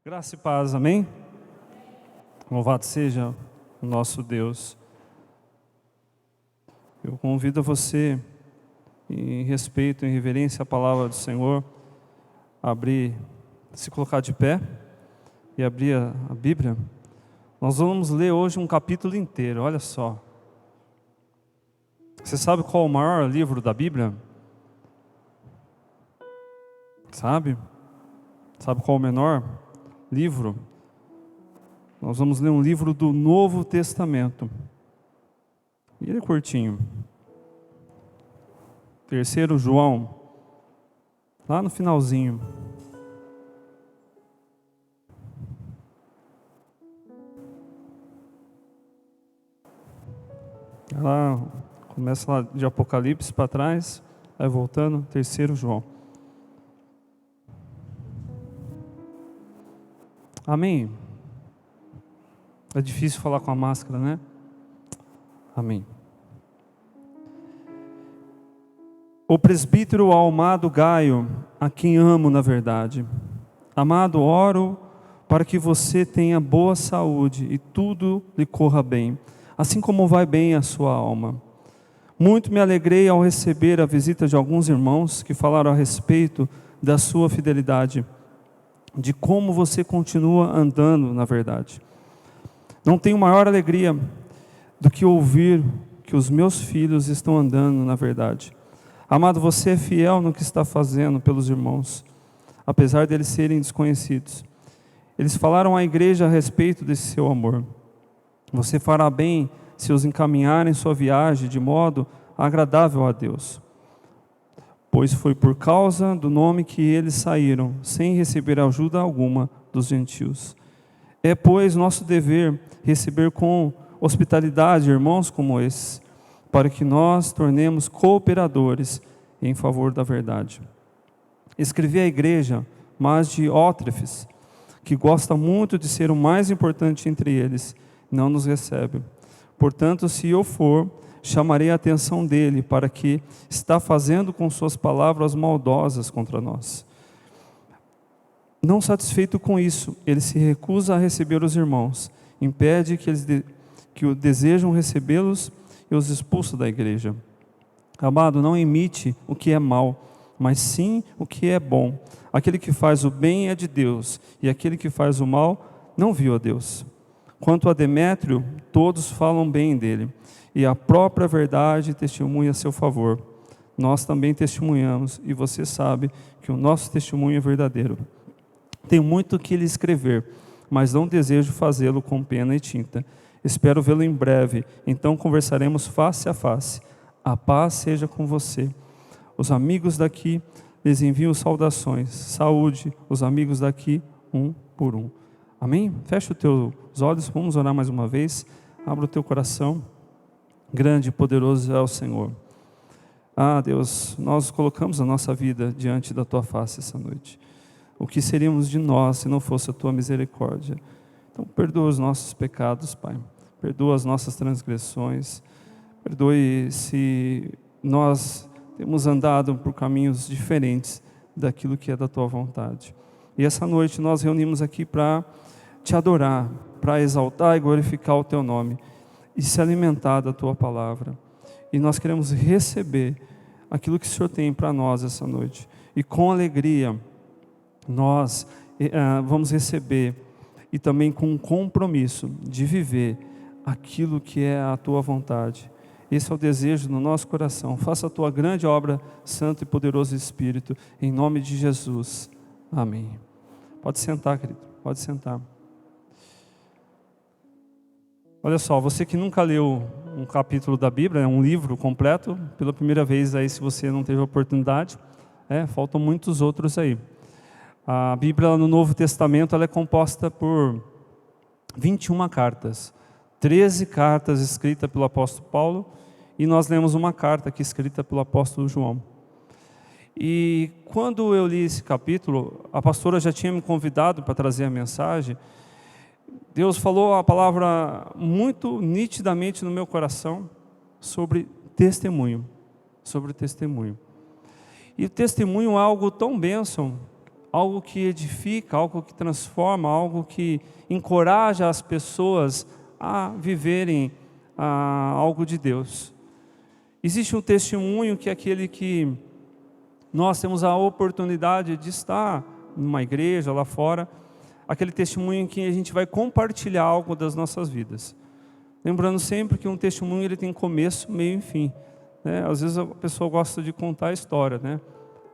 Graça e paz, amém? Louvado seja o nosso Deus. Eu convido você, em respeito, em reverência à palavra do Senhor, a abrir, se colocar de pé e abrir a Bíblia. Nós vamos ler hoje um capítulo inteiro, olha só. Você sabe qual é o maior livro da Bíblia? Sabe? Sabe qual é o menor livro? Nós vamos ler um livro do Novo Testamento. E ele é curtinho. 3 João, lá no finalzinho. Ela começa lá de Apocalipse para trás, vai voltando, 3 João. Amém? É difícil falar com a máscara, né? Amém. O presbítero ao amado Gaio, a quem amo na verdade. Amado, oro para que você tenha boa saúde e tudo lhe corra bem, assim como vai bem a sua alma. Muito me alegrei ao receber a visita de alguns irmãos que falaram a respeito da sua fidelidade, de como você continua andando na verdade. Não tenho maior alegria do que ouvir que os meus filhos estão andando na verdade. Amado, você é fiel no que está fazendo pelos irmãos, apesar deles serem desconhecidos. Eles falaram à igreja a respeito desse seu amor. Você fará bem se os encaminharem em sua viagem de modo agradável a Deus, pois foi por causa do nome que eles saíram, sem receber ajuda alguma dos gentios. É, pois, nosso dever receber com hospitalidade irmãos como esses, para que nós tornemos cooperadores em favor da verdade. Escrevi à igreja, mas de Ótrefes, que gosta muito de ser o mais importante entre eles, não nos recebe. Portanto, se eu for, chamarei a atenção dele para que está fazendo com suas palavras maldosas contra nós. Não satisfeito com isso, ele se recusa a receber os irmãos, impede que o desejam recebê-los e os expulsa da igreja. Amado, não imite o que é mal, mas sim o que é bom. Aquele que faz o bem é de Deus, e aquele que faz o mal não viu a Deus. Quanto a Demétrio, todos falam bem dele, e a própria verdade testemunha a seu favor. Nós também testemunhamos, e você sabe que o nosso testemunho é verdadeiro. Tenho muito que lhe escrever, mas não desejo fazê-lo com pena e tinta. Espero vê-lo em breve, então conversaremos face a face. A paz seja com você. Os amigos daqui lhes enviam saudações. Saúde, os amigos daqui, um por um. Amém? Fecha os teus olhos, vamos orar mais uma vez. Abra o teu coração. Grande e poderoso é o Senhor. Ah, Deus, nós colocamos a nossa vida diante da tua face essa noite. O que seríamos de nós se não fosse a tua misericórdia? Então, perdoa os nossos pecados, Pai. Perdoa as nossas transgressões. Perdoe se nós temos andado por caminhos diferentes daquilo que é da tua vontade. E essa noite nós reunimos aqui para te adorar, para exaltar e glorificar o teu nome e se alimentar da tua palavra. E nós queremos receber aquilo que o Senhor tem para nós essa noite. E com alegria nós vamos receber, e também com um compromisso de viver aquilo que é a tua vontade. Esse é o desejo do nosso coração. Faça a tua grande obra, Santo e poderoso Espírito, em nome de Jesus. Amém. Pode sentar, querido, pode sentar. Olha só, você que nunca leu um capítulo da Bíblia, um livro completo, pela primeira vez aí, se você não teve a oportunidade, faltam muitos outros aí. A Bíblia no Novo Testamento ela é composta por 21 cartas, 13 cartas escritas pelo apóstolo Paulo, e nós lemos uma carta aqui escrita pelo apóstolo João. E quando eu li esse capítulo, a pastora já tinha me convidado para trazer a mensagem. Deus falou a palavra muito nitidamente no meu coração sobre testemunho. E o testemunho é algo tão bênção, algo que edifica, algo que transforma, algo que encoraja as pessoas a viverem algo de Deus. Existe um testemunho que é aquele que nós temos a oportunidade de estar numa igreja lá fora, aquele testemunho em que a gente vai compartilhar algo das nossas vidas. Lembrando sempre que um testemunho ele tem começo, meio e fim. Né? Às vezes a pessoa gosta de contar a história. Né?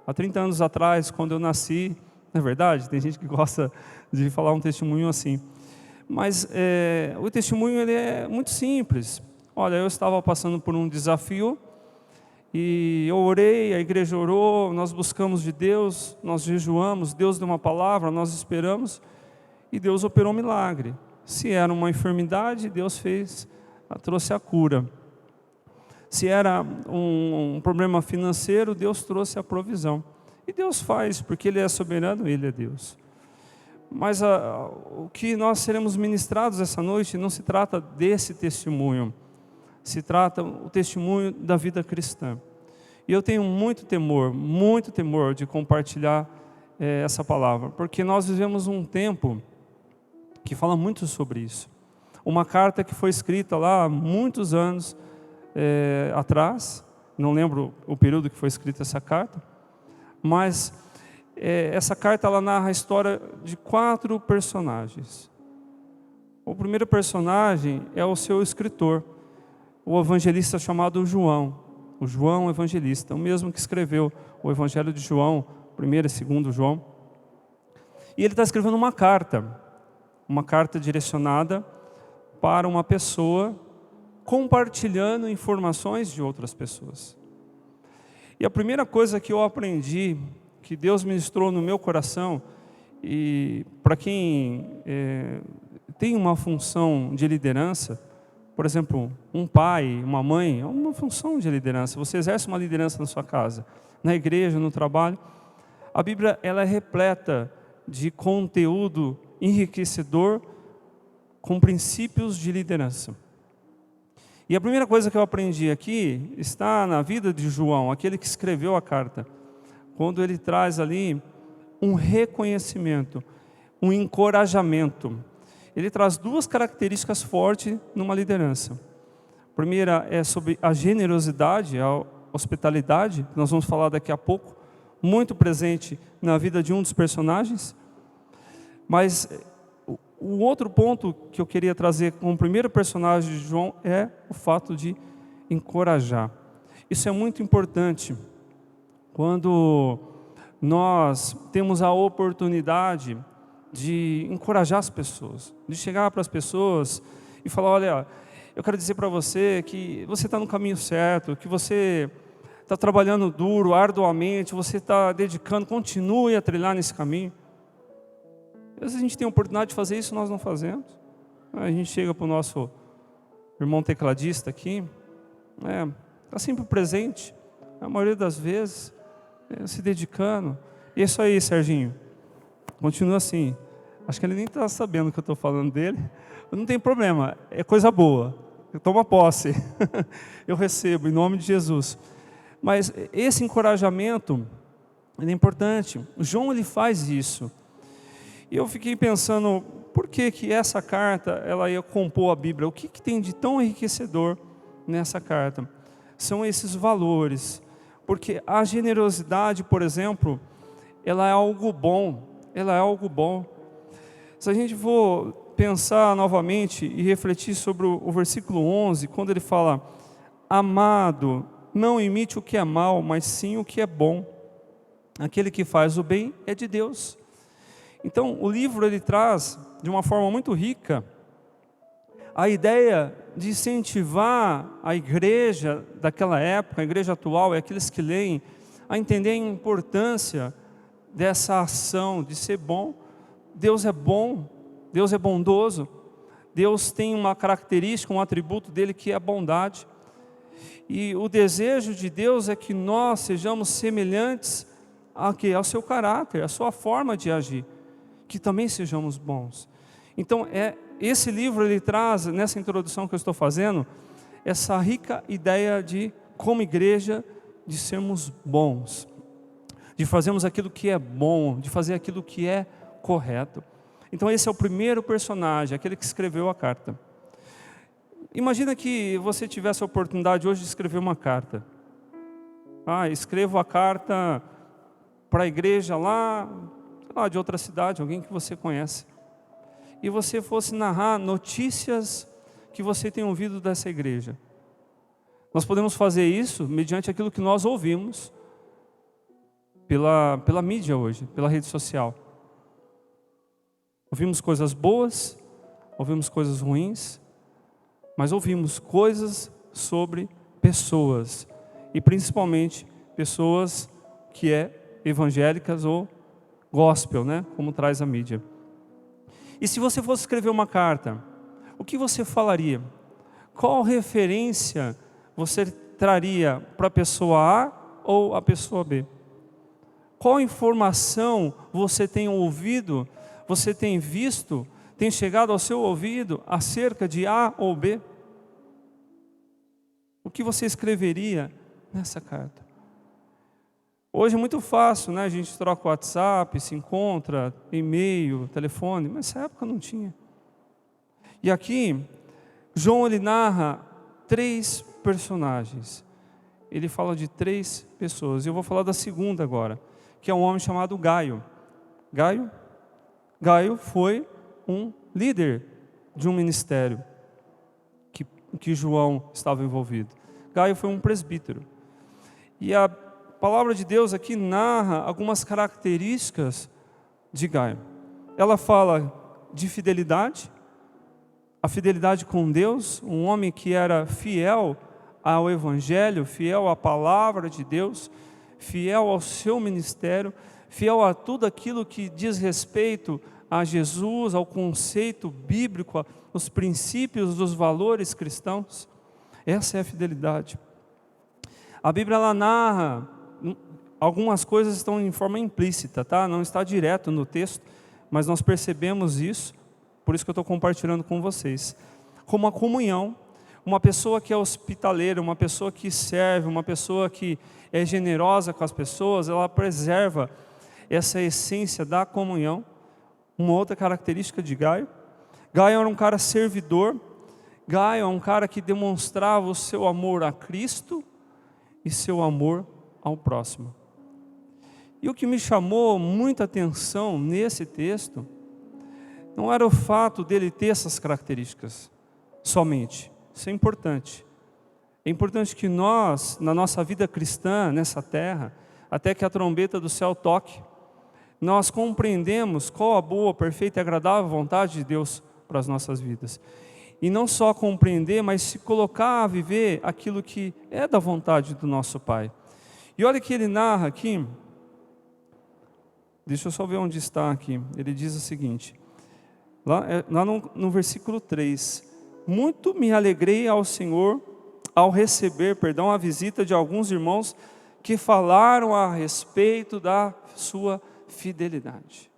Há 30 anos atrás, quando eu nasci, não é verdade? Tem gente que gosta de falar um testemunho assim. Mas o testemunho ele é muito simples. Olha, eu estava passando por um desafio e eu orei, a igreja orou, nós buscamos de Deus, nós jejuamos, Deus deu uma palavra, nós esperamos e Deus operou um milagre. Se era uma enfermidade, Deus trouxe a cura. Se era um problema financeiro, Deus trouxe a provisão. E Deus faz, porque Ele é soberano, Ele é Deus. Mas o que nós seremos ministrados essa noite não se trata desse testemunho. Se trata o testemunho da vida cristã. E eu tenho muito temor de compartilhar essa palavra. Porque nós vivemos um tempo que fala muito sobre isso. Uma carta que foi escrita lá há muitos anos atrás, não lembro o período que foi escrita essa carta, mas essa carta ela narra a história de 4 personagens. O primeiro personagem é o seu escritor, o evangelista chamado João, o João evangelista, o mesmo que escreveu o Evangelho de João, 1º e 2º João. E ele está escrevendo uma carta direcionada para uma pessoa, compartilhando informações de outras pessoas. E a primeira coisa que eu aprendi, que Deus ministrou no meu coração, e para quem tem uma função de liderança, por exemplo, um pai, uma mãe, é uma função de liderança. Você exerce uma liderança na sua casa, na igreja, no trabalho. A Bíblia ela é repleta de conteúdo enriquecedor com princípios de liderança. E a primeira coisa que eu aprendi aqui está na vida de João, aquele que escreveu a carta, quando ele traz ali um reconhecimento, um encorajamento. Ele traz 2 características fortes numa liderança. A primeira é sobre a generosidade, a hospitalidade, que nós vamos falar daqui a pouco, muito presente na vida de um dos personagens. Mas o outro ponto que eu queria trazer como primeiro personagem de João é o fato de encorajar. Isso é muito importante quando nós temos a oportunidade de encorajar as pessoas, de chegar para as pessoas e falar, olha, eu quero dizer para você que você está no caminho certo, que você está trabalhando duro, arduamente, você está dedicando, continue a trilhar nesse caminho. Às vezes a gente tem a oportunidade de fazer isso, nós não fazemos. A gente chega para o nosso irmão tecladista aqui, está sempre presente, a maioria das vezes, se dedicando. E é isso aí, Serginho. Continua assim. Acho que ele nem está sabendo que eu estou falando dele. Não tem problema, é coisa boa. Eu tomo posse. Eu recebo, em nome de Jesus. Mas esse encorajamento é importante. O João ele faz isso. E eu fiquei pensando, por que essa carta ela ia compor a Bíblia? O que tem de tão enriquecedor nessa carta? São esses valores. Porque a generosidade, por exemplo, ela é algo bom. Ela é algo bom. Se a gente for pensar novamente e refletir sobre o versículo 11, quando ele fala, amado, não imite o que é mal, mas sim o que é bom. Aquele que faz o bem é de Deus. Então, o livro ele traz, de uma forma muito rica, a ideia de incentivar a igreja daquela época, a igreja atual, e aqueles que leem, a entender a importância dessa ação de ser bom. Deus é bom, Deus é bondoso, Deus tem uma característica, um atributo dele que é a bondade. E o desejo de Deus é que nós sejamos semelhantes ao seu caráter, à sua forma de agir, que também sejamos bons. Então, esse livro ele traz, nessa introdução que eu estou fazendo, essa rica ideia de, como igreja, de sermos bons. de fazermos aquilo que é bom, de fazer aquilo que é correto. Então esse é o primeiro personagem, aquele que escreveu a carta. Imagina que você tivesse a oportunidade hoje de escrever uma carta. Escrevo a carta para a igreja lá, sei lá, de outra cidade, alguém que você conhece. E você fosse narrar notícias que você tem ouvido dessa igreja. Nós podemos fazer isso mediante aquilo que nós ouvimos pela mídia hoje, pela rede social. Ouvimos coisas boas, ouvimos coisas ruins, mas ouvimos coisas sobre pessoas, e principalmente pessoas que evangélicas ou gospel, né? Como traz a mídia. E se você fosse escrever uma carta, o que você falaria? Qual referência você traria para a pessoa A ou a pessoa B? Qual informação você tem ouvido, você tem visto, tem chegado ao seu ouvido acerca de A ou B? O que você escreveria nessa carta? Hoje é muito fácil, né? A gente troca o WhatsApp, se encontra, e-mail, telefone, mas nessa época não tinha. E aqui, João ele narra 3 personagens. Ele fala de 3 pessoas. Eu vou falar da segunda agora, que é um homem chamado Gaio. Gaio foi um líder de um ministério que João estava envolvido. Gaio foi um presbítero. E a palavra de Deus aqui narra algumas características de Gaio. Ela fala de fidelidade, a fidelidade com Deus, um homem que era fiel ao Evangelho, fiel à palavra de Deus, fiel ao seu ministério, fiel a tudo aquilo que diz respeito a Jesus, ao conceito bíblico, aos princípios dos valores cristãos. Essa é a fidelidade. A Bíblia ela narra, algumas coisas estão em forma implícita, tá? Não está direto no texto, mas nós percebemos isso, por isso que eu estou compartilhando com vocês. Como a comunhão, uma pessoa que é hospitaleira, uma pessoa que serve, uma pessoa que é generosa com as pessoas, ela preserva essa essência da comunhão. Uma outra característica de Gaio. Gaio era um cara servidor. Gaio é um cara que demonstrava o seu amor a Cristo e seu amor ao próximo. E o que me chamou muita atenção nesse texto não era o fato dele ter essas características somente. Isso é importante. É importante que nós, na nossa vida cristã, nessa terra, até que a trombeta do céu toque, nós compreendemos qual a boa, perfeita e agradável vontade de Deus para as nossas vidas. E não só compreender, mas se colocar a viver aquilo que é da vontade do nosso Pai. E olha que ele narra aqui, deixa eu só ver onde está aqui, ele diz o seguinte, lá no versículo 3, muito me alegrei ao Senhor, ao receber, a visita de alguns irmãos que falaram a respeito da sua fidelidade.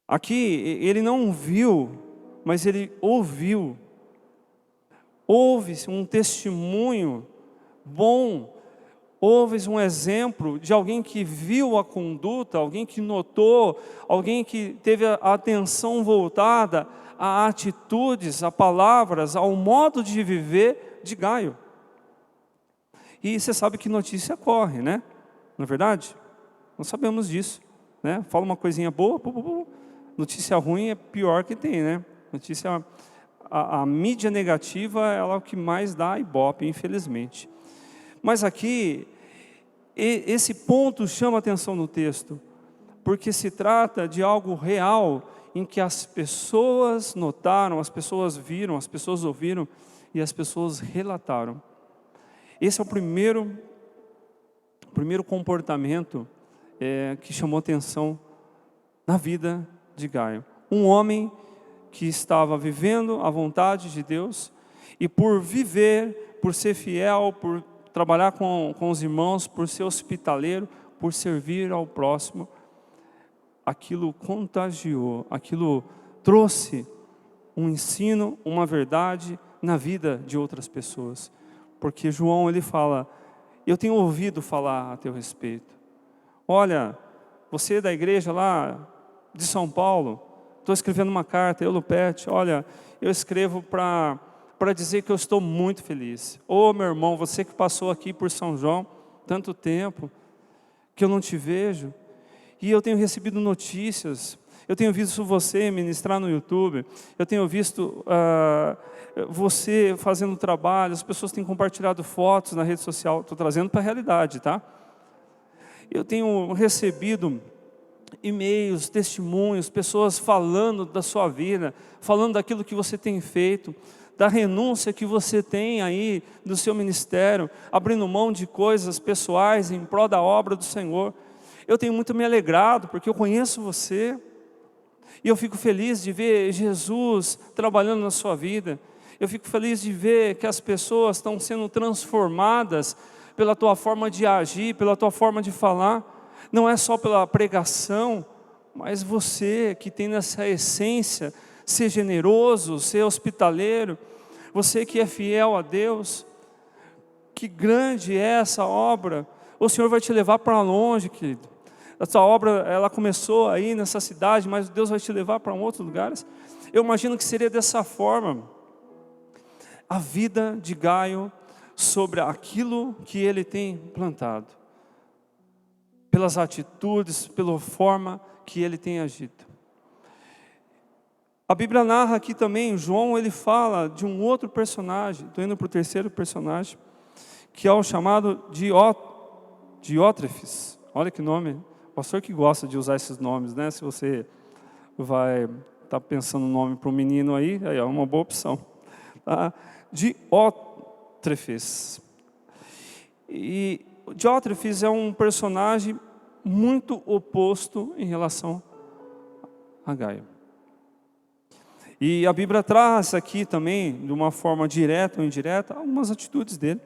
Aqui ele não viu, mas ele ouviu. Houve um testemunho bom, houve um exemplo de alguém que viu a conduta, alguém que notou, alguém que teve a atenção voltada a atitudes, a palavras, ao modo de viver de Gaio. E você sabe que notícia corre, né? Não é verdade? Nós sabemos disso, né? Fala uma coisinha boa, notícia ruim é pior que tem, né? Notícia, a mídia negativa ela é o que mais dá ibope, infelizmente. Mas aqui, esse ponto chama atenção no texto, porque se trata de algo real, em que as pessoas notaram, as pessoas viram, as pessoas ouviram e as pessoas relataram. Esse é o primeiro comportamento que chamou atenção na vida de Gaio. Um homem que estava vivendo a vontade de Deus e por viver, por ser fiel, por trabalhar com os irmãos, por ser hospitaleiro, por servir ao próximo, aquilo contagiou, aquilo trouxe um ensino, uma verdade na vida de outras pessoas. Porque João ele fala, eu tenho ouvido falar a teu respeito. olha, você da igreja lá de São Paulo, estou escrevendo uma carta, eu, Lupete, olha, eu escrevo para dizer que eu estou muito feliz. Ô meu irmão, você que passou aqui por São João, tanto tempo, que eu não te vejo, e eu tenho recebido notícias, eu tenho visto você ministrar no YouTube, eu tenho visto você fazendo trabalho, as pessoas têm compartilhado fotos na rede social, estou trazendo para a realidade, tá? Eu tenho recebido e-mails, testemunhos, pessoas falando da sua vida, falando daquilo que você tem feito, da renúncia que você tem aí no seu ministério, abrindo mão de coisas pessoais em prol da obra do Senhor. Eu tenho muito me alegrado, porque eu conheço você, e eu fico feliz de ver Jesus trabalhando na sua vida. Eu fico feliz de ver que as pessoas estão sendo transformadas pela tua forma de agir, pela tua forma de falar. Não é só pela pregação, mas você que tem nessa essência, ser generoso, ser hospitaleiro, você que é fiel a Deus, que grande é essa obra. O Senhor vai te levar para longe, querido. Essa obra, ela começou aí nessa cidade, mas Deus vai te levar para outros lugares. Eu imagino que seria dessa forma a vida de Gaio sobre aquilo que ele tem plantado, pelas atitudes, pela forma que ele tem agido. A Bíblia narra aqui também, João, ele fala de um outro personagem, estou indo para o terceiro personagem, que é o chamado Diótrefes. Olha que nome, pastor que gosta de usar esses nomes, né? Se você vai estar pensando no nome para um menino aí é uma boa opção. Tá? Diótrefes. E Diótrefes é um personagem muito oposto em relação a Gaio. E a Bíblia traz aqui também, de uma forma direta ou indireta, algumas atitudes dele.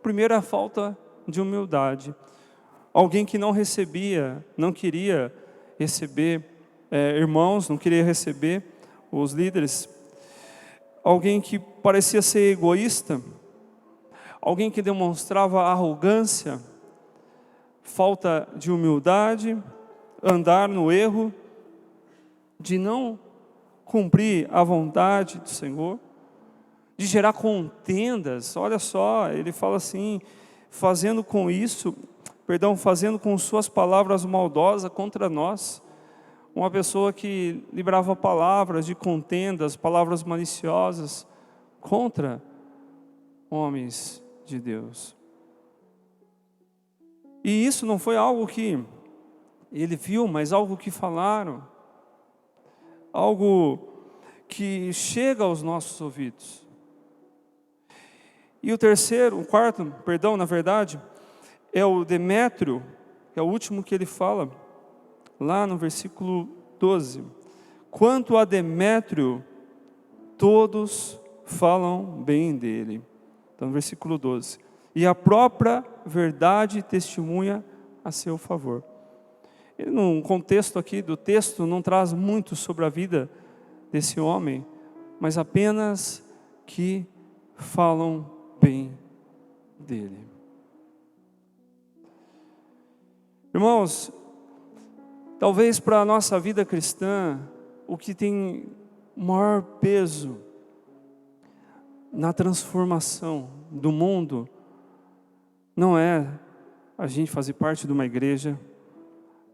Primeiro, a falta de humildade. Alguém que não recebia, não queria receber irmãos, não queria receber os líderes. Alguém que parecia ser egoísta. Alguém que demonstrava arrogância, falta de humildade, andar no erro, de não cumprir a vontade do Senhor, de gerar contendas. Olha só, ele fala assim, fazendo com suas palavras maldosas contra nós. Uma pessoa que librava palavras de contendas, palavras maliciosas contra homens de Deus. E isso não foi algo que ele viu, mas algo que falaram, algo que chega aos nossos ouvidos. E o quarto, na verdade, é o Demétrio, que é o último que ele fala, lá no versículo 12. Quanto a Demétrio, todos falam bem dele. Então, no versículo 12. E a própria verdade testemunha a seu favor. No contexto aqui do texto não traz muito sobre a vida desse homem, mas apenas que falam bem dele. Irmãos, talvez para a nossa vida cristã, o que tem maior peso na transformação do mundo não é a gente fazer parte de uma igreja,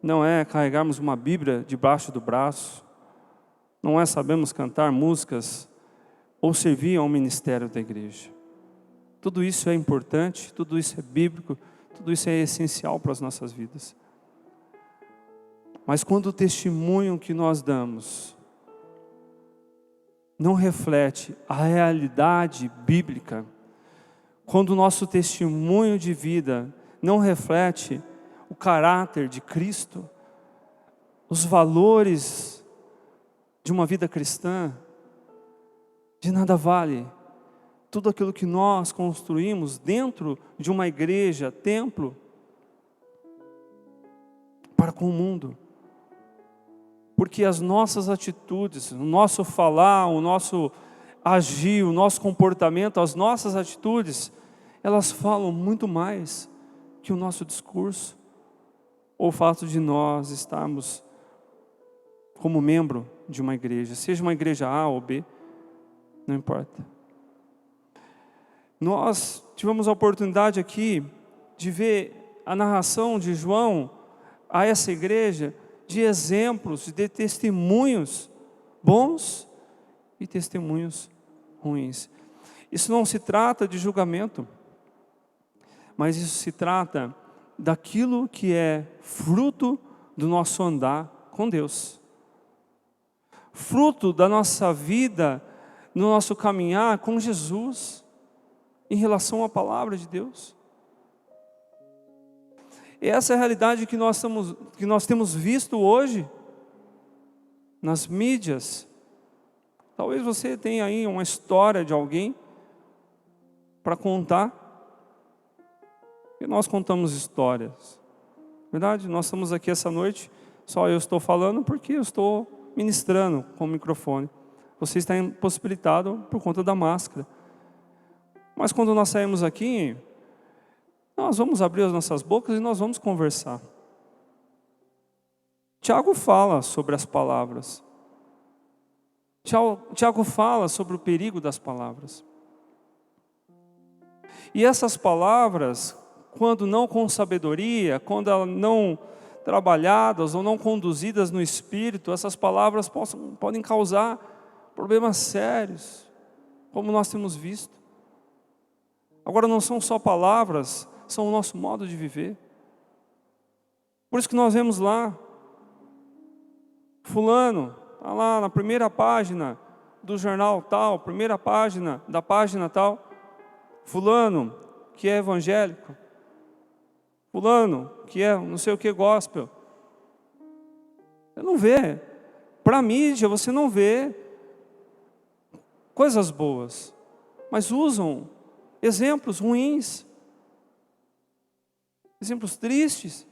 não é carregarmos uma Bíblia debaixo do braço, não é sabermos cantar músicas ou servir ao ministério da igreja. Tudo isso é importante, tudo isso é bíblico, tudo isso é essencial para as nossas vidas. Mas quando o testemunho que nós damos não reflete a realidade bíblica, quando o nosso testemunho de vida não reflete o caráter de Cristo, os valores de uma vida cristã, de nada vale tudo aquilo que nós construímos dentro de uma igreja, templo, para com o mundo. Porque as nossas atitudes, o nosso falar, o nosso agir, o nosso comportamento, as nossas atitudes, elas falam muito mais que o nosso discurso. ou o fato de nós estarmos como membro de uma igreja, seja uma igreja A ou B, não importa. Nós tivemos a oportunidade aqui de ver a narração de João a essa igreja, de exemplos, de testemunhos bons e testemunhos ruins. Isso não se trata de julgamento, mas isso se trata daquilo que é fruto do nosso andar com Deus. Fruto da nossa vida, no nosso caminhar com Jesus, em relação à palavra de Deus. E essa é a realidade que nós temos visto hoje, nas mídias. Talvez você tenha aí uma história de alguém para contar. E nós contamos histórias. Verdade? Nós estamos aqui essa noite, só eu estou falando porque eu estou ministrando com o microfone. Você está impossibilitado por conta da máscara. Mas quando nós saímos aqui, nós vamos abrir as nossas bocas e nós vamos conversar. Tiago fala sobre as palavras. Tiago fala sobre o perigo das palavras. E essas palavras, quando não com sabedoria, quando elas não trabalhadas ou não conduzidas no Espírito, essas palavras podem causar problemas sérios, como nós temos visto. Agora não são só palavras, são o nosso modo de viver. Por isso que nós vemos lá, fulano, está lá na primeira página do jornal tal, primeira página da página tal, fulano que é evangélico, fulano que é não sei o que gospel. Você não vê, para a mídia você não vê coisas boas, mas usam exemplos ruins, exemplos tristes.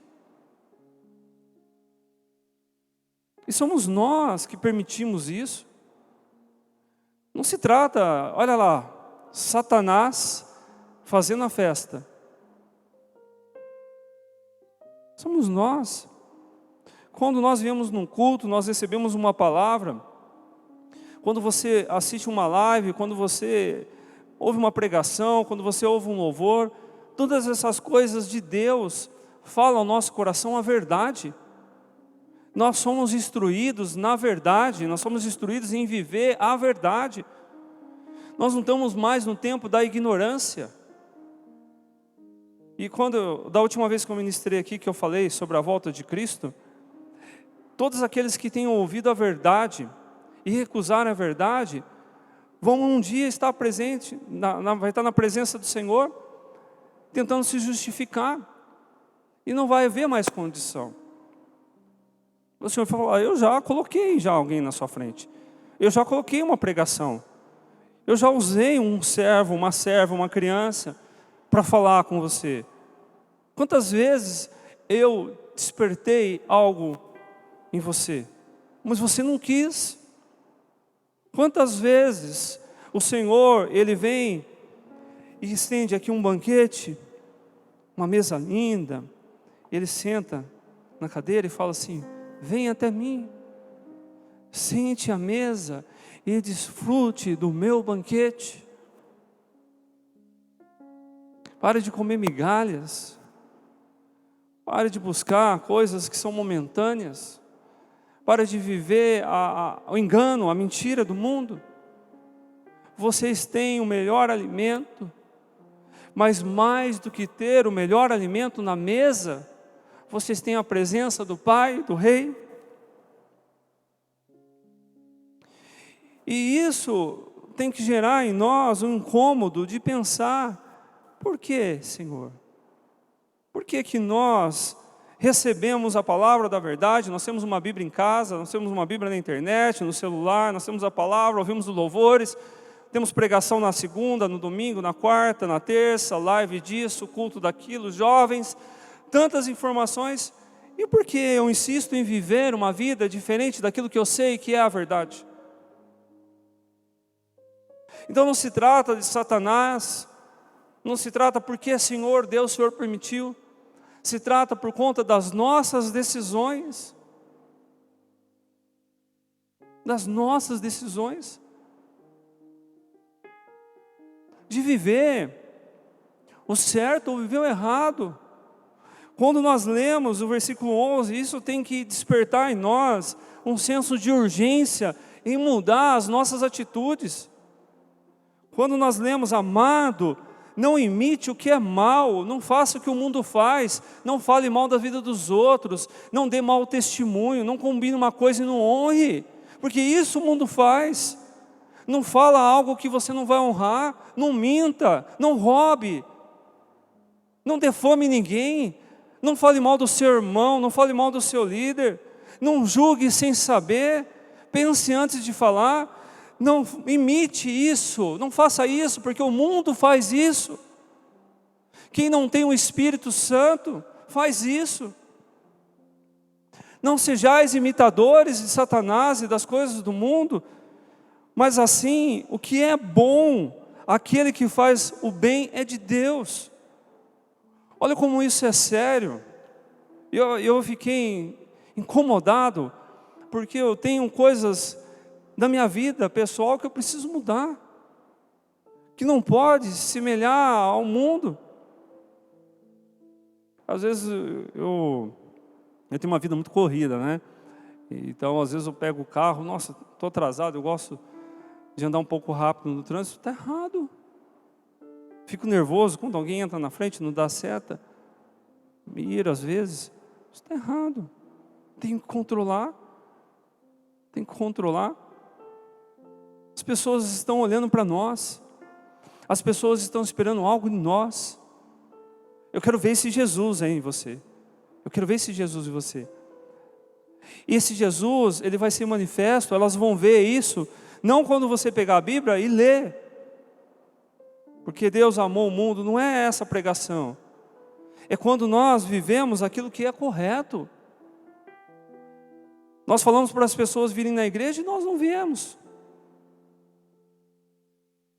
E somos nós que permitimos isso. Não se trata, olha lá, Satanás fazendo a festa. Somos nós. Quando nós viemos num culto, nós recebemos uma palavra. Quando você assiste uma live, quando você ouve uma pregação, quando você ouve um louvor, todas essas coisas de Deus falam ao nosso coração a verdade. Nós somos instruídos na verdade, nós somos instruídos em viver a verdade. Nós não estamos mais no tempo da ignorância. E da última vez que eu ministrei aqui, que eu falei sobre a volta de Cristo, todos aqueles que tenham ouvido a verdade e recusaram a verdade, vão um dia estar presente, vai estar na presença do Senhor, tentando se justificar, e não vai haver mais condição. O Senhor falou, eu já coloquei alguém na sua frente, eu já coloquei uma pregação, eu já usei um servo, uma serva, uma criança, para falar com você. Quantas vezes eu despertei algo em você, mas você não quis. Quantas vezes o Senhor, Ele vem e estende aqui um banquete, uma mesa linda, Ele senta na cadeira e fala assim, vem até mim, sente à mesa e desfrute do meu banquete. Pare de comer migalhas, pare de buscar coisas que são momentâneas, pare de viver o engano, a mentira do mundo. Vocês têm o melhor alimento, mas mais do que ter o melhor alimento na mesa, vocês têm a presença do Pai, do Rei. E isso tem que gerar em nós um incômodo de pensar, por que, Senhor? Por que que nós recebemos a palavra da verdade, nós temos uma Bíblia em casa, nós temos uma Bíblia na internet, no celular, nós temos a palavra, ouvimos os louvores, temos pregação na segunda, no domingo, na quarta, na terça, live disso, culto daquilo, jovens, tantas informações, e por que eu insisto em viver uma vida diferente daquilo que eu sei que é a verdade? Então não se trata de Satanás, não se trata porque Senhor, Deus, Senhor permitiu. Se trata por conta das nossas decisões. Das nossas decisões. De viver o certo ou viver o errado. Quando nós lemos o versículo 11, isso tem que despertar em nós um senso de urgência em mudar as nossas atitudes. Quando nós lemos, amado, não imite o que é mal, não faça o que o mundo faz, não fale mal da vida dos outros, não dê mau testemunho, não combine uma coisa e não honre, porque isso o mundo faz. Não fala algo que você não vai honrar, não minta, não roube, não defame ninguém, não fale mal do seu irmão, não fale mal do seu líder, não julgue sem saber, pense antes de falar. Não imite isso, não faça isso, porque o mundo faz isso. Quem não tem o Espírito Santo faz isso. Não sejais imitadores de Satanás e das coisas do mundo, mas assim, o que é bom, aquele que faz o bem é de Deus. Olha como isso é sério. Eu fiquei incomodado, porque eu tenho coisas da minha vida pessoal que eu preciso mudar, que não pode se semelhar ao mundo. Às vezes eu tenho uma vida muito corrida, né? Então às vezes eu pego o carro, nossa, estou atrasado, eu gosto de andar um pouco rápido no trânsito, está errado. Fico nervoso quando alguém entra na frente, não dá seta, me ira às vezes, isso está errado. Tenho que controlar. As pessoas estão olhando para nós. As pessoas estão esperando algo em nós. Eu quero ver esse Jesus em você. Eu quero ver esse Jesus em você. E esse Jesus, ele vai ser manifesto, elas vão ver isso, não quando você pegar a Bíblia e ler. Porque Deus amou o mundo, não é essa a pregação. É quando nós vivemos aquilo que é correto. Nós falamos para as pessoas virem na igreja e nós não viemos.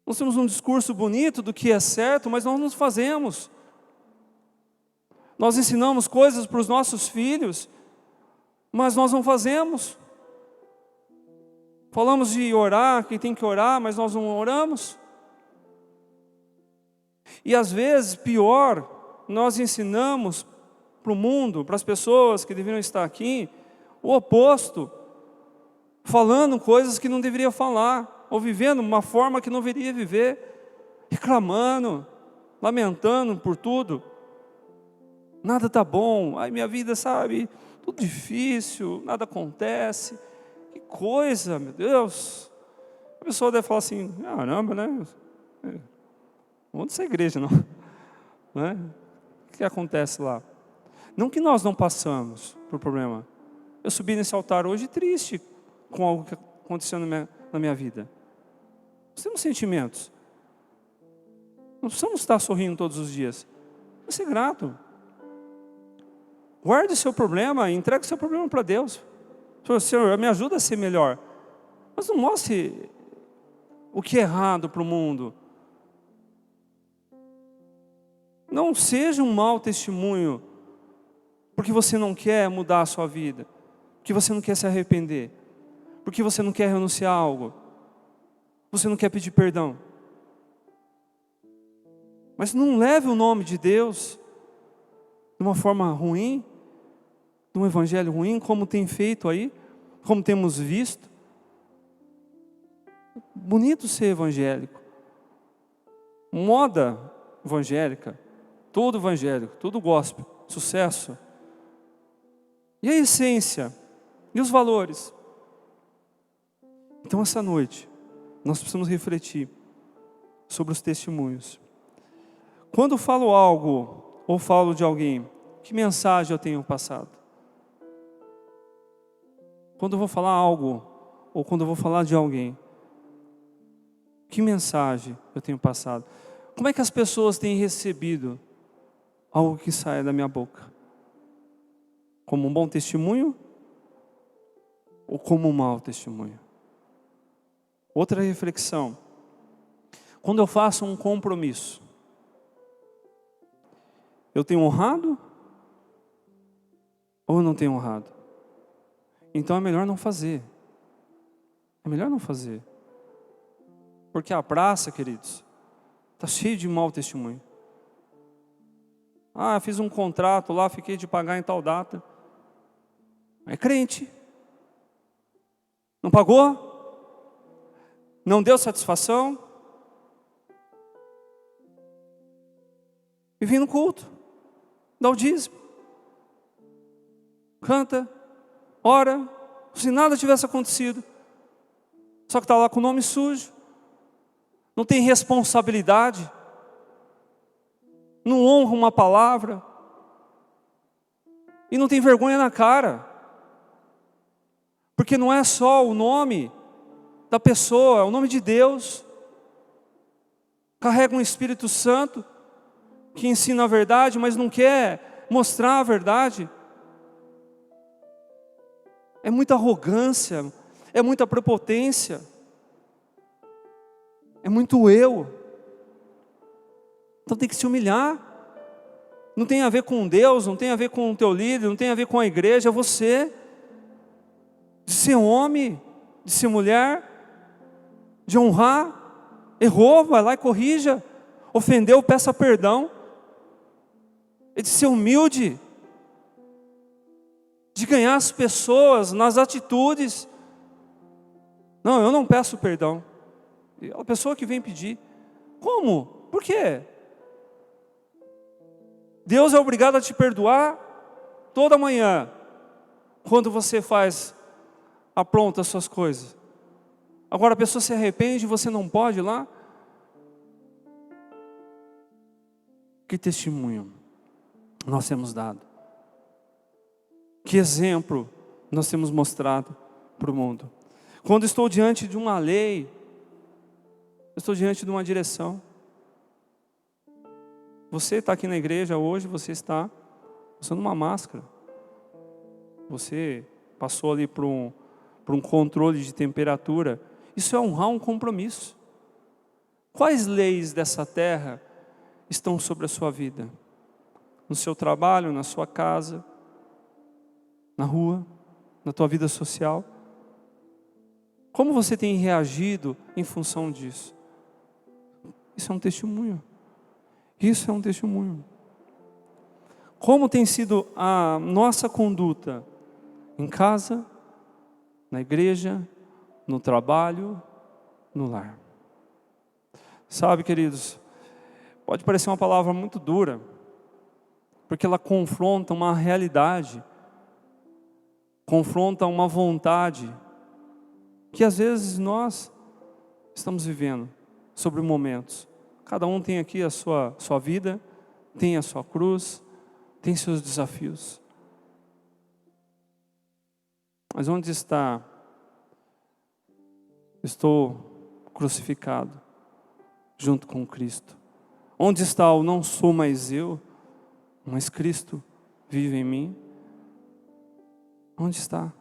Nós temos um discurso bonito do que é certo, mas nós não fazemos. Nós ensinamos coisas para os nossos filhos, mas nós não fazemos. Falamos de orar, quem tem que orar, mas nós não oramos. E às vezes, pior, nós ensinamos para o mundo, para as pessoas que deveriam estar aqui, o oposto, falando coisas que não deveria falar, ou vivendo uma forma que não deveria viver, reclamando, lamentando por tudo. Nada está bom, ai minha vida, sabe, tudo difícil, nada acontece, que coisa, meu Deus. A pessoa deve falar assim, caramba, né? Não vou nessa igreja não, né? O que acontece lá? Não que nós não passamos por problema. Eu subi nesse altar hoje triste com algo que aconteceu na minha vida. Nós temos sentimentos. Não precisamos estar sorrindo todos os dias. Vamos ser grato. Guarde o seu problema, entregue o seu problema para Deus. Senhor, me ajuda a ser melhor. Mas não mostre o que é errado para o mundo. Não seja um mau testemunho, porque você não quer mudar a sua vida, porque você não quer se arrepender, porque você não quer renunciar a algo, você não quer pedir perdão. Mas não leve o nome de Deus de uma forma ruim, de um evangelho ruim, como tem feito aí, como temos visto. Bonito ser evangélico, moda evangélica, tudo evangélico, tudo gospel, sucesso. E a essência? E os valores? Então essa noite, nós precisamos refletir sobre os testemunhos. Quando falo algo, ou falo de alguém, que mensagem eu tenho passado? Quando eu vou falar algo, ou quando eu vou falar de alguém, que mensagem eu tenho passado? Como é que as pessoas têm recebido algo que sai da minha boca? Como um bom testemunho? Ou como um mau testemunho? Outra reflexão. Quando eu faço um compromisso, eu tenho honrado ou eu não tenho honrado? Então é melhor não fazer. É melhor não fazer. Porque a praça, queridos, está cheio de mau testemunho. Ah, fiz um contrato lá, fiquei de pagar em tal data. É crente. Não pagou? Não deu satisfação? E vem no culto. Dá o dízimo. Canta. Ora. Como se nada tivesse acontecido. Só que está lá com o nome sujo. Não tem responsabilidade. Não honra uma palavra. E não tem vergonha na cara. Porque não é só o nome da pessoa, é o nome de Deus. Carrega um Espírito Santo que ensina a verdade, mas não quer mostrar a verdade. É muita arrogância, é muita prepotência, é muito eu. Então tem que se humilhar. Não tem a ver com Deus, não tem a ver com o teu líder, não tem a ver com a igreja, é você. De ser homem, de ser mulher, de honrar. Errou, vai lá e corrija. Ofendeu, peça perdão. É de ser humilde, de ganhar as pessoas nas atitudes. Não, eu não peço perdão. A pessoa que vem pedir. Como? Por quê? Deus é obrigado a te perdoar toda manhã, quando você apronta as suas coisas. Agora a pessoa se arrepende e você não pode ir lá? Que testemunho nós temos dado? Que exemplo nós temos mostrado para o mundo? Quando estou diante de uma lei, estou diante de uma direção. Você está aqui na igreja hoje, você está usando uma máscara. Você passou ali por um controle de temperatura. Isso é honrar um compromisso. Quais leis dessa terra estão sobre a sua vida? No seu trabalho, na sua casa, na rua, na tua vida social? Como você tem reagido em função disso? Isso é um testemunho. Isso é um testemunho. Como tem sido a nossa conduta em casa, na igreja, no trabalho, no lar? Sabe, queridos, pode parecer uma palavra muito dura, porque ela confronta uma realidade, confronta uma vontade, que às vezes nós estamos vivendo sobre momentos. Cada um tem aqui a sua vida, tem a sua cruz, tem seus desafios. Mas onde está? Estou crucificado junto com Cristo. Onde está o não sou mais eu, mas Cristo vive em mim? Onde está?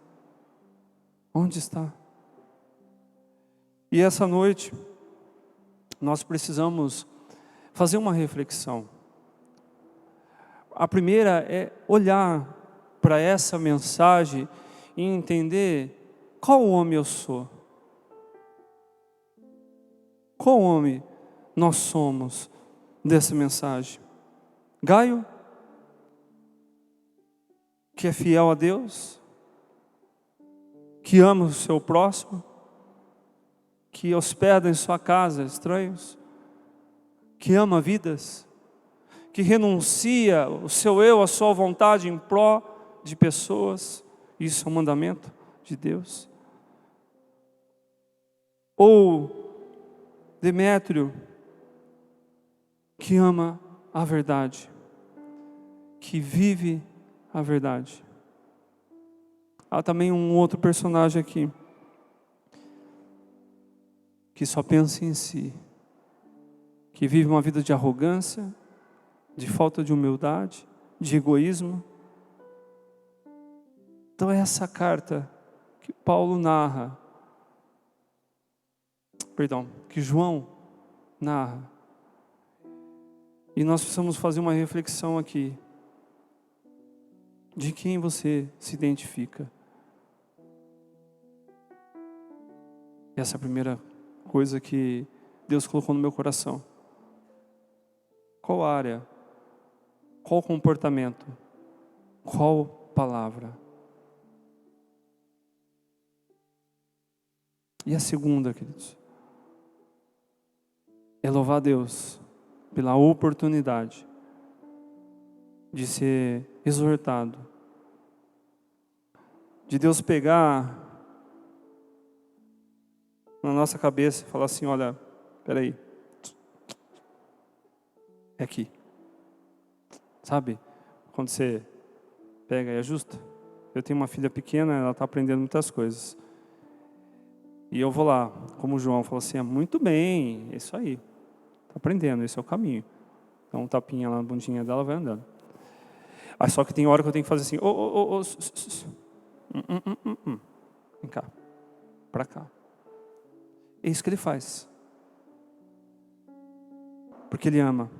Onde está? E essa noite nós precisamos fazer uma reflexão. A primeira é olhar para essa mensagem e entender qual homem eu sou. Qual homem nós somos dessa mensagem? Gaio, que é fiel a Deus, que ama o seu próximo, que hospeda em sua casa estranhos, que ama vidas, que renuncia o seu eu, a sua vontade em pró de pessoas. Isso é um mandamento de Deus. Ou Demétrio, que ama a verdade, que vive a verdade. Há também um outro personagem aqui, que só pensa em si, que vive uma vida de arrogância, de falta de humildade, de egoísmo. Então é essa carta que Paulo narra, que João narra. E nós precisamos fazer uma reflexão aqui. De quem você se identifica? Essa é a primeira coisa que Deus colocou no meu coração. Qual área? Qual comportamento? Qual palavra? E a segunda, queridos, é louvar a Deus pela oportunidade de ser exortado, de Deus pegar na nossa cabeça e falar assim, olha, espera aí, é aqui. Sabe? Quando você pega e ajusta. Eu tenho uma filha pequena, ela está aprendendo muitas coisas. E eu vou lá, como o João falou assim, muito bem, é isso aí. Está aprendendo, esse é o caminho. Dá um tapinha lá na bundinha dela, vai andando. Aí só que tem hora que eu tenho que fazer assim, vem cá, pra cá. É isso que ele faz. Porque ele ama.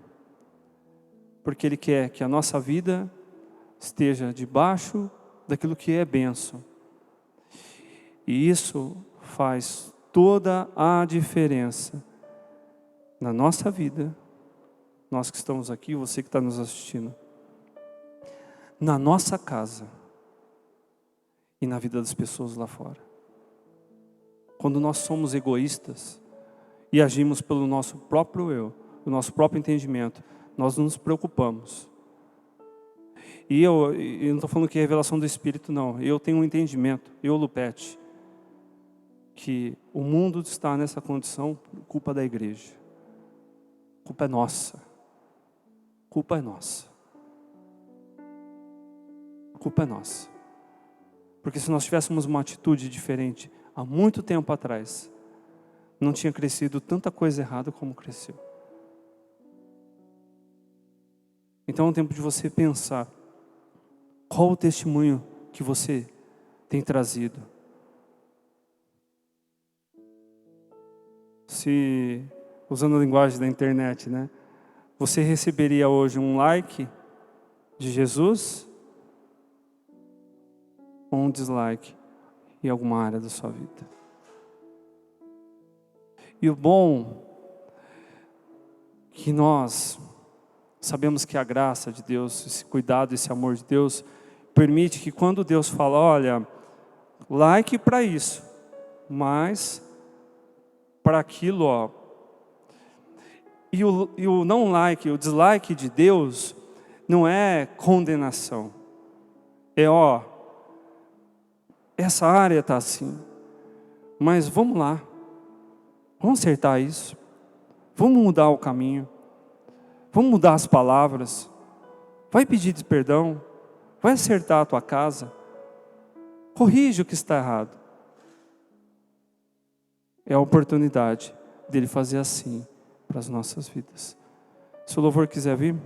Porque ele quer que a nossa vida esteja debaixo daquilo que é bênção. E isso faz toda a diferença na nossa vida, nós que estamos aqui, você que está nos assistindo, na nossa casa e na vida das pessoas lá fora. Quando nós somos egoístas e agimos pelo nosso próprio eu, o nosso próprio entendimento, nós não nos preocupamos. E eu não estou falando que é revelação do Espírito, não. Eu tenho um entendimento, eu, Lupete, que o mundo está nessa condição por culpa da igreja. A culpa é nossa. A culpa é nossa. A culpa é nossa. Porque se nós tivéssemos uma atitude diferente há muito tempo atrás, não tinha crescido tanta coisa errada como cresceu. Então é um tempo de você pensar qual o testemunho que você tem trazido. Se, usando a linguagem da internet, né? Você receberia hoje um like de Jesus ou um dislike em alguma área da sua vida? E o bom que nós sabemos que a graça de Deus, esse cuidado, esse amor de Deus, permite que quando Deus fala, olha, like para isso, mas para aquilo, ó. E o não like, o dislike de Deus, não é condenação. É, ó, essa área está assim, mas vamos lá, vamos acertar isso, vamos mudar o caminho, vamos mudar as palavras, vai pedir perdão, vai acertar a tua casa, corrige o que está errado. É a oportunidade dele fazer assim para as nossas vidas. Se o louvor quiser vir.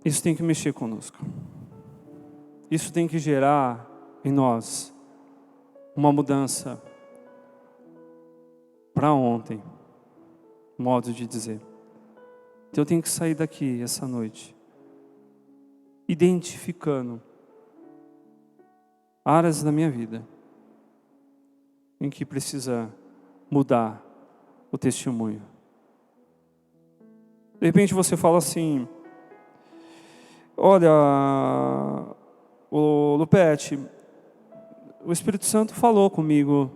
Isso tem que mexer conosco. Isso tem que gerar em nós uma mudança para ontem, modo de dizer. Então eu tenho que sair daqui essa noite, identificando áreas da minha vida em que precisa mudar o testemunho. De repente você fala assim, olha, Lupete, o Espírito Santo falou comigo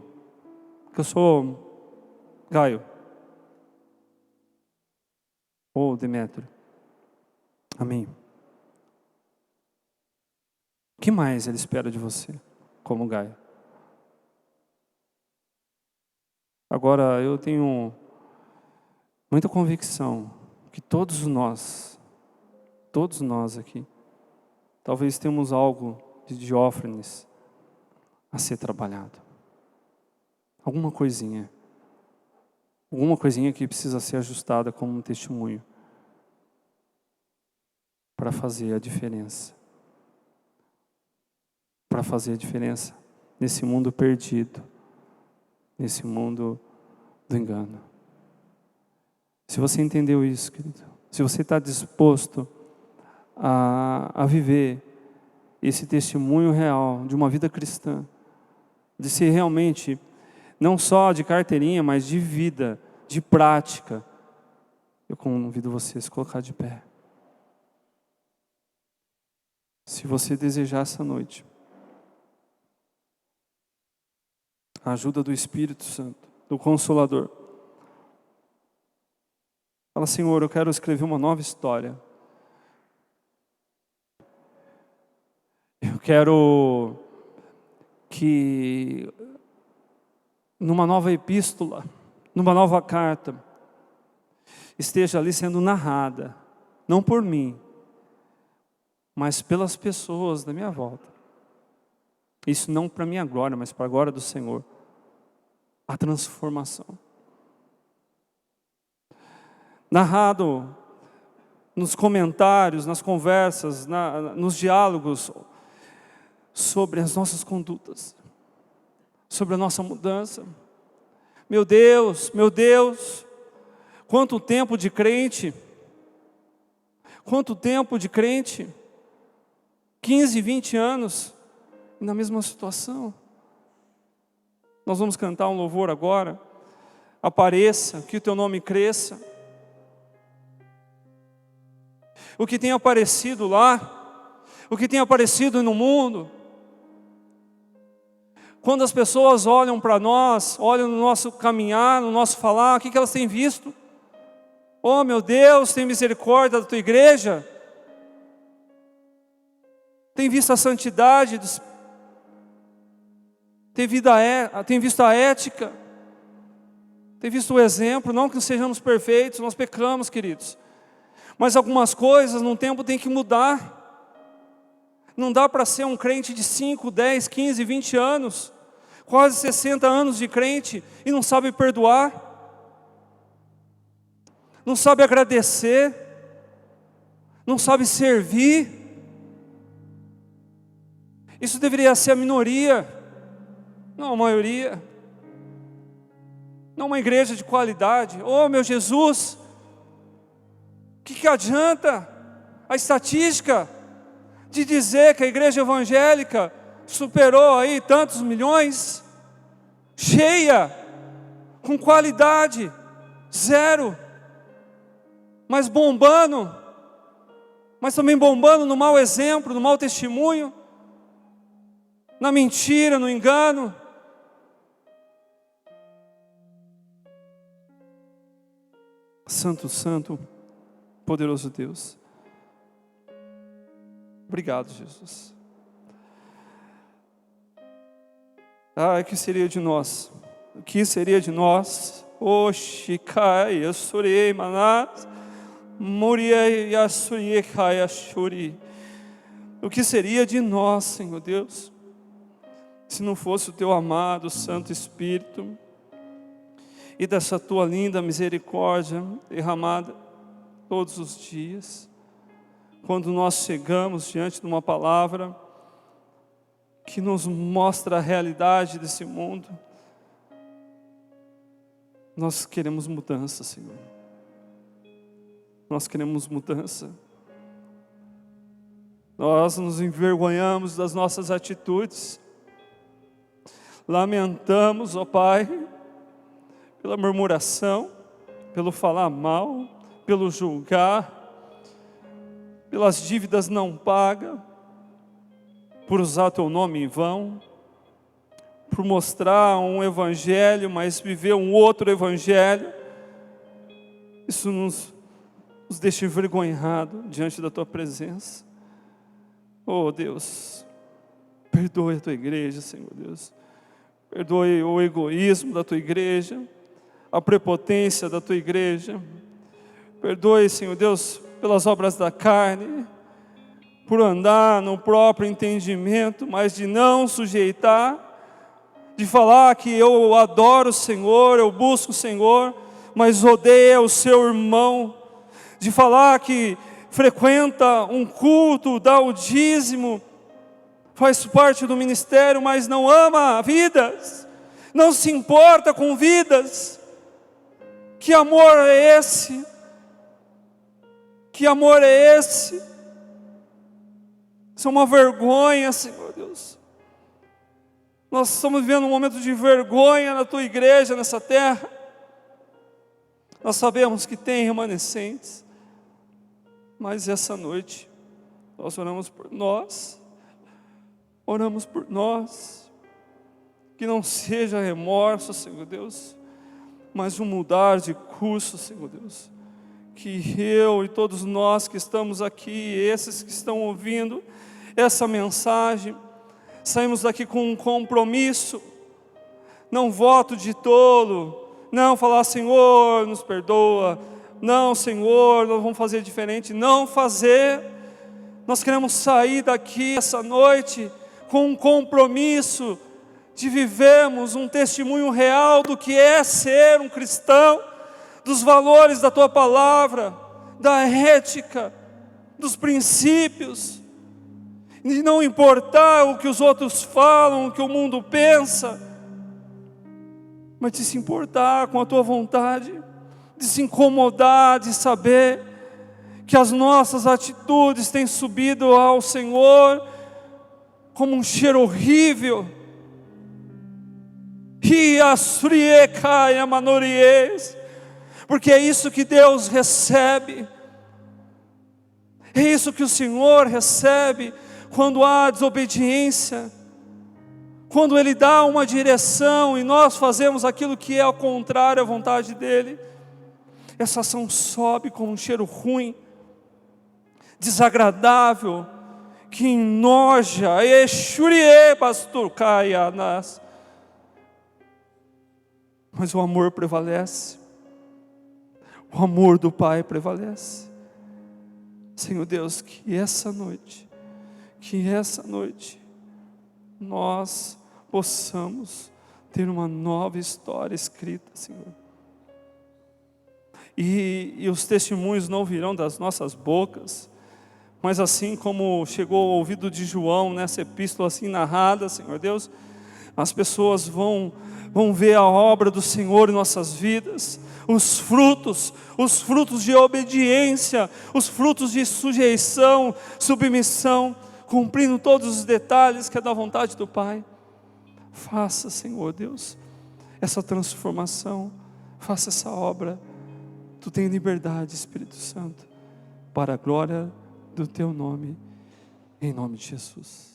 que eu sou Gaio. Ou Demétrio. Amém. O que mais ele espera de você, como Gaio? Agora, eu tenho muita convicção que todos nós aqui, talvez temos algo de Diófanes a ser trabalhado. Alguma coisinha que precisa ser ajustada como um testemunho para fazer a diferença. Para fazer a diferença nesse mundo perdido, nesse mundo do engano. Se você entendeu isso, querido, se você está disposto a viver esse testemunho real de uma vida cristã, de ser realmente, não só de carteirinha, mas de vida, de prática, eu convido você a se colocar de pé. Se você desejar essa noite a ajuda do Espírito Santo, do Consolador, fala: Senhor, eu quero escrever uma nova história. Eu quero que numa nova epístola, numa nova carta, esteja ali sendo narrada, não por mim, mas pelas pessoas da minha volta. Isso não para minha glória, mas para a glória do Senhor. A transformação. Narrado nos comentários, nas conversas, nos diálogos, sobre as nossas condutas, sobre a nossa mudança. Meu Deus, quanto tempo de crente, 15, 20 anos, na mesma situação. Nós vamos cantar um louvor agora. Apareça, que o teu nome cresça. O que tem aparecido lá, o que tem aparecido no mundo, quando as pessoas olham para nós, olham no nosso caminhar, no nosso falar, o que elas têm visto? Oh meu Deus, tem misericórdia da tua igreja, tem visto a santidade, tem visto a ética, tem visto o exemplo. Não que sejamos perfeitos, nós pecamos, queridos, mas algumas coisas no tempo tem que mudar. Não dá para ser um crente de 5, 10, 15, 20 anos, quase 60 anos de crente, e não sabe perdoar, não sabe agradecer, não sabe servir. Isso deveria ser a minoria, não a maioria. Não uma igreja de qualidade. Oh meu Jesus, o que adianta a estatística de dizer que a igreja evangélica superou aí tantos milhões, cheia, com qualidade, zero, mas bombando, mas também bombando no mau exemplo, no mau testemunho, na mentira, no engano. Santo, santo, poderoso Deus. Obrigado, Jesus. O que seria de nós? O que seria de nós? Oxikai, Assurei, Manás, Muriei, Assurei, Kai, Ashuri. O que seria de nós, Senhor Deus, se não fosse o Teu amado Santo Espírito e dessa Tua linda misericórdia derramada todos os dias, quando nós chegamos diante de uma palavra que nos mostra a realidade desse mundo. Nós queremos mudança, Senhor. Nós queremos mudança. Nós nos envergonhamos das nossas atitudes. Lamentamos, ó Pai, pela murmuração, pelo falar mal, pelo julgar, pelas dívidas não pagas, por usar Teu nome em vão, por mostrar um evangelho, mas viver um outro evangelho. Isso nos deixa envergonhado diante da Tua presença. Oh Deus, perdoe a Tua igreja, Senhor Deus. Perdoe o egoísmo da Tua igreja, a prepotência da Tua igreja. Perdoe, Senhor Deus, pelas obras da carne, por andar no próprio entendimento, mas de não sujeitar, de falar que eu adoro o Senhor, eu busco o Senhor, mas odeia o seu irmão, de falar que frequenta um culto, dá o dízimo, faz parte do ministério, mas não ama vidas, não se importa com vidas. Que amor é esse? Que amor é esse? Isso é uma vergonha, Senhor Deus. Nós estamos vivendo um momento de vergonha na Tua igreja, nessa terra. Nós sabemos que tem remanescentes, mas essa noite nós oramos por nós. Oramos por nós. Que não seja remorso, Senhor Deus, mas um mudar de curso, Senhor Deus. Que eu e todos nós que estamos aqui, esses que estão ouvindo essa mensagem, saímos daqui com um compromisso, não voto de tolo, não falar, Senhor, nos perdoa, não, Senhor, nós vamos fazer diferente, não fazer. Nós queremos sair daqui essa noite com um compromisso de vivermos um testemunho real do que é ser um cristão, dos valores da Tua palavra, da ética, dos princípios, de não importar o que os outros falam, o que o mundo pensa, mas de se importar com a Tua vontade, de se incomodar, de saber que as nossas atitudes têm subido ao Senhor como um cheiro horrível. Porque é isso que Deus recebe, é isso que o Senhor recebe quando há desobediência, quando Ele dá uma direção e nós fazemos aquilo que é ao contrário à vontade dEle. Essa ação sobe com um cheiro ruim, desagradável, que enoja, mas o amor prevalece, o amor do Pai prevalece. Senhor Deus, que essa noite nós possamos ter uma nova história escrita, Senhor. E os testemunhos não virão das nossas bocas, mas assim como chegou ao ouvido de João nessa epístola assim narrada, Senhor Deus, as pessoas vão ver a obra do Senhor em nossas vidas, os frutos de obediência, os frutos de sujeição, submissão, cumprindo todos os detalhes que é da vontade do Pai. Faça, Senhor Deus, essa transformação, faça essa obra. Tu tem liberdade, Espírito Santo, para a glória do Teu nome, em nome de Jesus.